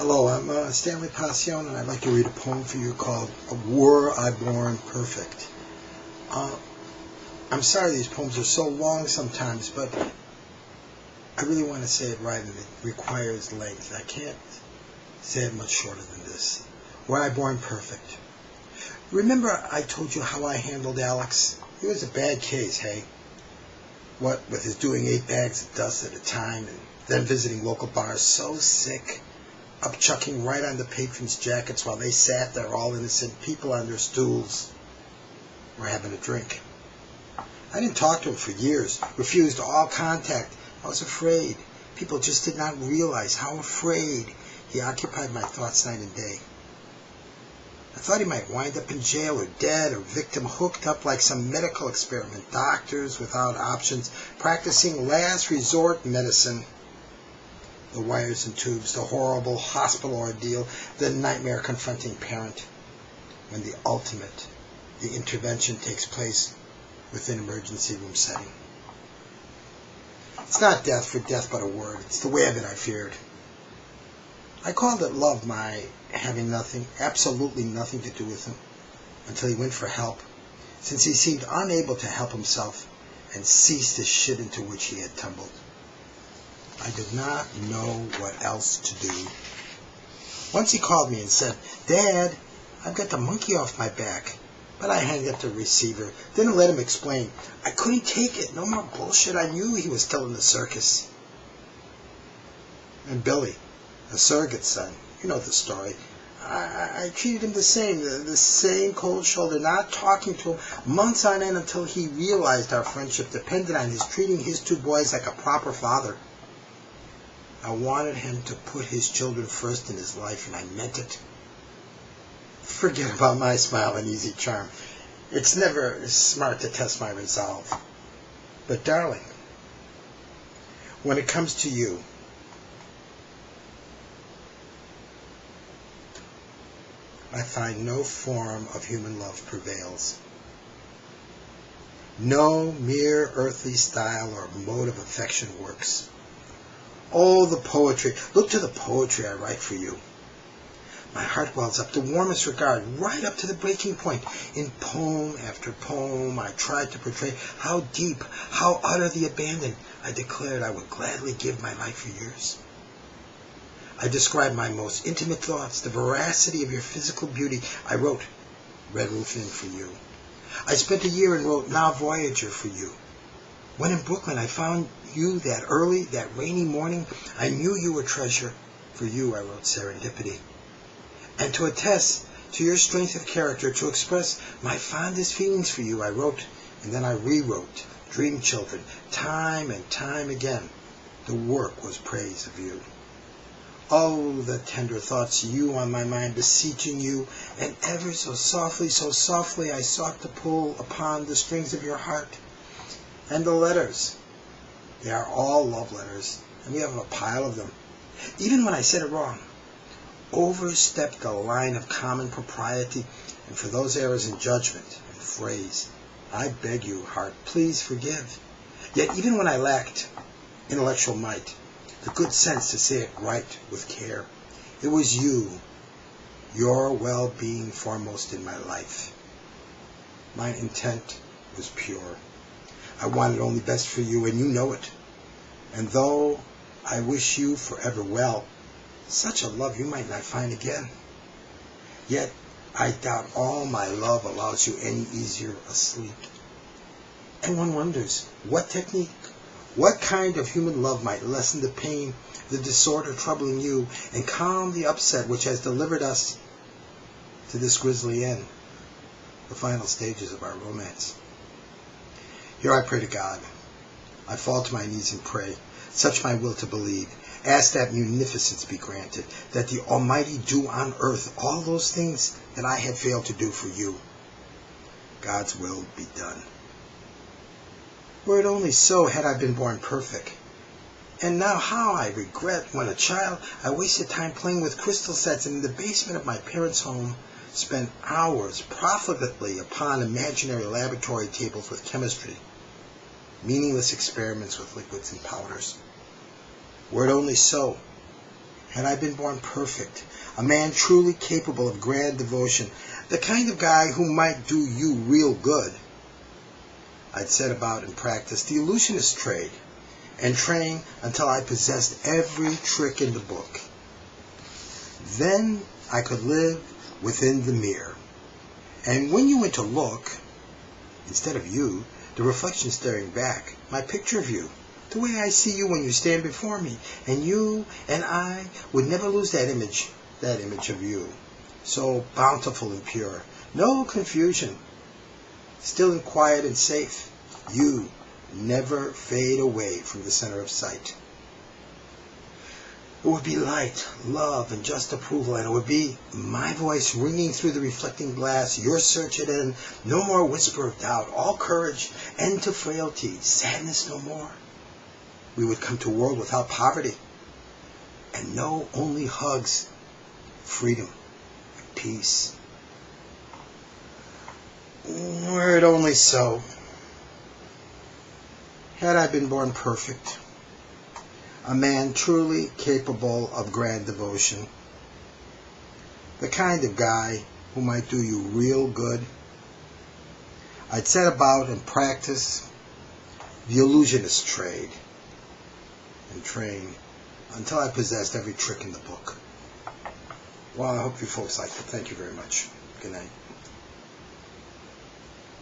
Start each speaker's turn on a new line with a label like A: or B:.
A: Hello, I'm Stanley Pacion, and I'd like to read a poem for you called Were I Born Perfect? I'm sorry these poems are so long sometimes, but I really want to say it right, and it requires length. I can't say it much shorter than this. Were I born perfect? Remember I told you how I handled Alex? He was a bad case, hey? What with his doing 8 bags of dust at a time, and then visiting local bars so sick, upchucking right on the patrons' jackets while they sat there all innocent people on their stools or having a drink. I didn't talk to him for years, refused all contact. I was afraid. People just did not realize how afraid he occupied my thoughts night and day. I thought he might wind up in jail or dead or victim hooked up like some medical experiment, doctors without options, practicing last resort medicine. The wires and tubes, the horrible hospital ordeal, the nightmare confronting parent, when the ultimate, the intervention takes place within emergency room setting. It's not death for death but a word. It's the way of it I feared. I called it love, my having nothing, absolutely nothing to do with him, until he went for help, since he seemed unable to help himself and ceased the shit into which he had tumbled. I did not know what else to do. Once he called me and said, "Dad, I've got the monkey off my back." But I hanged up the receiver, didn't let him explain. I couldn't take it. No more bullshit. I knew he was still in the circus. And Billy, a surrogate son, you know the story. I treated him the same cold shoulder, not talking to him months on end until he realized our friendship depended on his treating his 2 boys like a proper father. I wanted him to put his children first in his life, and I meant it. Forget about my smile and easy charm. It's never smart to test my resolve. But darling, when it comes to you, I find no form of human love prevails. No mere earthly style or mode of affection works. Oh, the poetry. Look to the poetry I write for you. My heart wells up, the warmest regard, right up to the breaking point. In poem after poem, I tried to portray how deep, how utter the abandon. I declared I would gladly give my life for yours. I described my most intimate thoughts, the veracity of your physical beauty. I wrote Red Roof Inn for you. I spent a year and wrote Now Voyager for you. When in Brooklyn I found you that early, that rainy morning, I knew you were treasure. For you I wrote Serendipity. And to attest to your strength of character, to express my fondest feelings for you, I wrote, and then I rewrote Dream Children. Time and time again, the work was praise of you. Oh, the tender thoughts you on my mind, beseeching you, and ever so softly I sought to pull upon the strings of your heart. And the letters, they are all love letters, and we have a pile of them. Even when I said it wrong, overstepped the line of common propriety, and for those errors in judgment and phrase, I beg you, heart, please forgive. Yet even when I lacked intellectual might, the good sense to say it right with care, it was you, your well-being foremost in my life. My intent was pure. I wanted only best for you, and you know it. And though I wish you forever well, such a love you might not find again. Yet I doubt all my love allows you any easier asleep. And one wonders, what technique, what kind of human love might lessen the pain, the disorder troubling you, and calm the upset which has delivered us to this grisly end, the final stages of our romance. Here I pray to God. I fall to my knees and pray, such my will to believe. Ask that munificence be granted, that the Almighty do on earth all those things that I had failed to do for you. God's will be done. Were it only so had I been born perfect. And now how I regret when a child I wasted time playing with crystal sets and in the basement of my parents' home spent hours profitably upon imaginary laboratory tables with chemistry, meaningless experiments with liquids and powders. Were it only so, Had I been born perfect, a man truly capable of grand devotion, the kind of guy who might do you real good, I'd set about and practice the illusionist trade and train until I possessed every trick in the book. Then I could live within the mirror. And when you went to look, instead of you, the reflection staring back, my picture of you, the way I see you when you stand before me, and you and I would never lose that image of you, so bountiful and pure, no confusion, still and quiet and safe, you never fade away from the center of sight. It would be light, love, and just approval, and it would be my voice ringing through the reflecting glass, your search at end, no more whisper of doubt, all courage, end to frailty, sadness no more. We would come to a world without poverty, and know only hugs, freedom, peace. Were it only so. Had I been born perfect, a man truly capable of grand devotion, the kind of guy who might do you real good, I'd set about and practice the illusionist trade and train until I possessed every trick in the book. Well, I hope you folks liked it. Thank you very much. Good night.